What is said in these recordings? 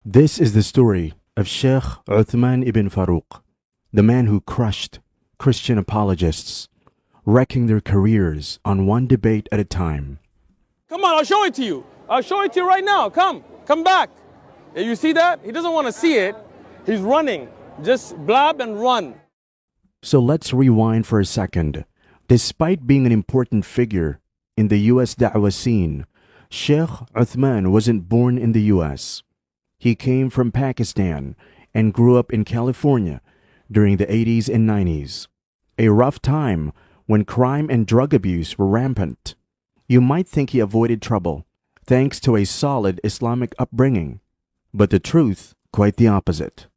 This is the story of Sheikh Uthman ibn Farooq, the man who crushed Christian apologists, wrecking their careers on one debate at a time. Come on, I'll show it to you. I'll show it to you right now. Come back. You see that? He doesn't want to see it. He's running. Just blab and run. So let's rewind for a second. Despite being an important figure in the US da'wah scene, Sheikh Uthman wasn't born in the US. He came from Pakistan and grew up in California during the 80s and 90s, a rough time when crime and drug abuse were rampant. You might think he avoided trouble thanks to a solid Islamic upbringing, but the truth, quite the opposite.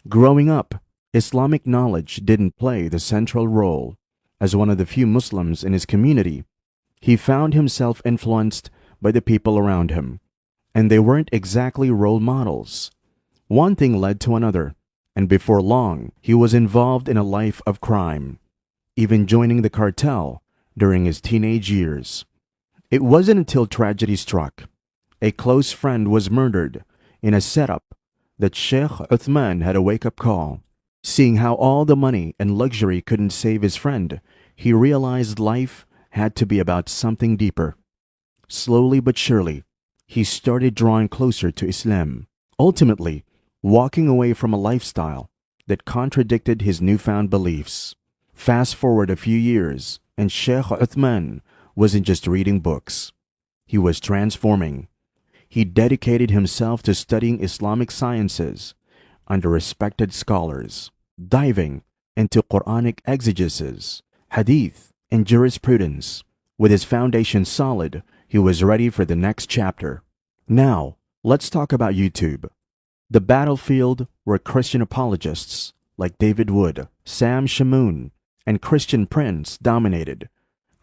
Growing up, Islamic knowledge didn't play the central role. As one of the few Muslims in his community, he found himself influenced by the people around him, and they weren't exactly role models. One thing led to another, and before long, he was involved in a life of crime, even joining the cartel during his teenage years. It wasn't until tragedy struck, a close friend was murdered in a setup, that Sheikh Uthman had a wake-up call. Seeing how all the money and luxury couldn't save his friend, he realized life had to be about something deeper. Slowly but surely, he started drawing closer to Islam, ultimately walking away from a lifestyle that contradicted his newfound beliefs. Fast forward a few years, and Sheikh Uthman wasn't just reading books. He was transforming. He dedicated himself to studying Islamic sciences under respected scholars, diving into Quranic exegesis, hadith, and jurisprudence. With his foundation solid, he was ready for the next chapter. Now, let's talk about YouTube, the battlefield where Christian apologists like David Wood, Sam Shamoun, and Christian Prince dominated,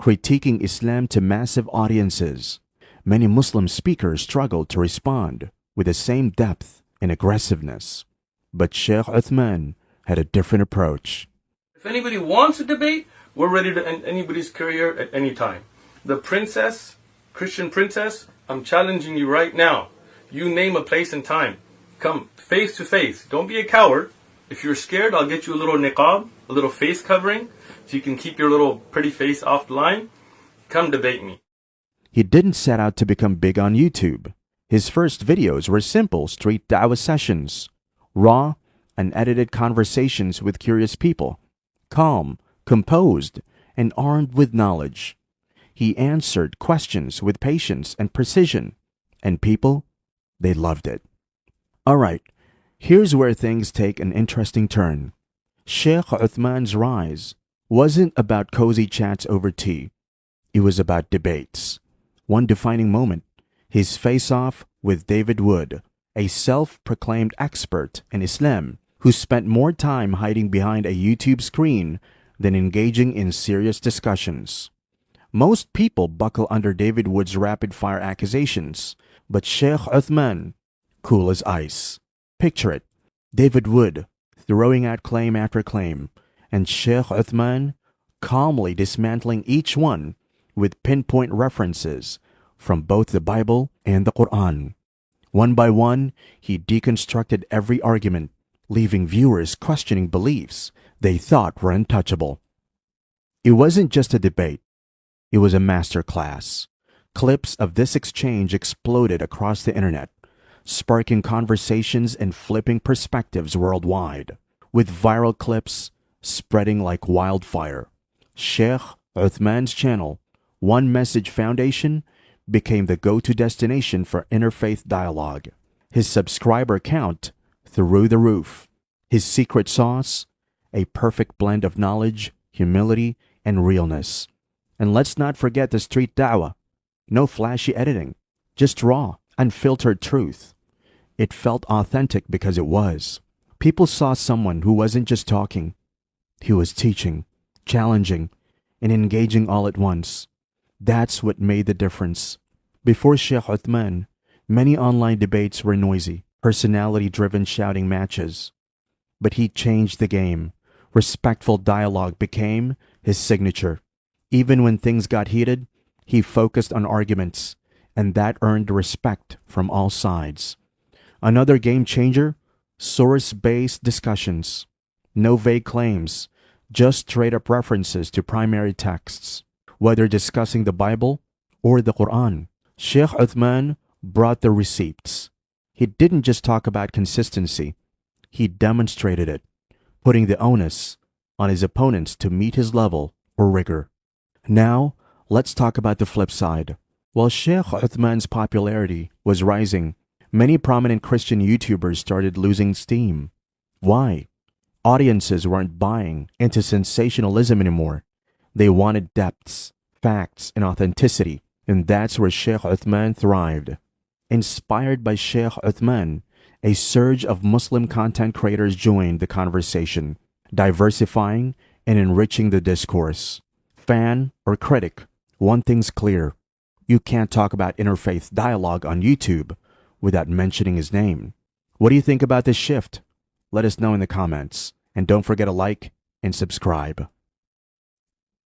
critiquing Islam to massive audiences. Many Muslim speakers struggled to respond with the same depth and aggressiveness. But Sheikh Uthman had a different approach. If anybody wants a debate, we're ready to end anybody's career at any time. The princess, Christian princess, I'm challenging you right now. You name a place and time. Come face to face. Don't be a coward. If you're scared, I'll get you a little niqab, a little face covering, so you can keep your little pretty face off the line. Come debate me. He didn't set out to become big on YouTube. His first videos were simple street da'wah sessions, raw, unedited conversations with curious people, calm, composed, and armed with knowledge. He answered questions with patience and precision, and people, they loved it. All right, here's where things take an interesting turn. Sheikh Uthman's rise wasn't about cozy chats over tea. It was about debates. One defining moment, his face-off with David Wood, a self-proclaimed expert in Islam who spent more time hiding behind a YouTube screen than engaging in serious discussions. Most people buckle under David Wood's rapid-fire accusations, but Sheikh Uthman, cool as ice. Picture it, David Wood throwing out claim after claim, and Sheikh Uthman calmly dismantling each one with pinpoint references from both the Bible and the Quran. One by one, he deconstructed every argument, leaving viewers questioning beliefs they thought were untouchable. It wasn't just a debate, it was a master class. Clips of this exchange exploded across the internet, sparking conversations and flipping perspectives worldwide, with viral clips spreading like wildfire. Sheikh Uthman's channel, One Message Foundation, became the go-to destination for interfaith dialogue. His subscriber count through the roof. His secret sauce, a perfect blend of knowledge, humility, and realness. And let's not forget the street da'wah. No flashy editing, just raw, unfiltered truth. It felt authentic because it was. People saw someone who wasn't just talking. He was teaching, challenging, and engaging all at once. That's what made the difference. Before Sheikh Uthman, many online debates were noisy, personality-driven shouting matches. But he changed the game. Respectful dialogue became his signature. Even when things got heated, he focused on arguments, and that earned respect from all sides. Another game changer, source-based discussions. No vague claims, just straight-up references to primary texts. Whether discussing the Bible or the Quran, Sheikh Uthman brought the receipts. He didn't just talk about consistency, he demonstrated it, putting the onus on his opponents to meet his level or rigor. Now, let's talk about the flip side. While Sheikh Uthman's popularity was rising, many prominent Christian YouTubers started losing steam. Why? Audiences weren't buying into sensationalism anymore. They wanted depths, facts, and authenticity, and that's where Sheikh Uthman thrived. Inspired by Sheikh Uthman, a surge of Muslim content creators joined the conversation, diversifying and enriching the discourse. Fan or critic, one thing's clear. You can't talk about interfaith dialogue on YouTube without mentioning his name. What do you think about this shift? Let us know in the comments. And don't forget to like and subscribe.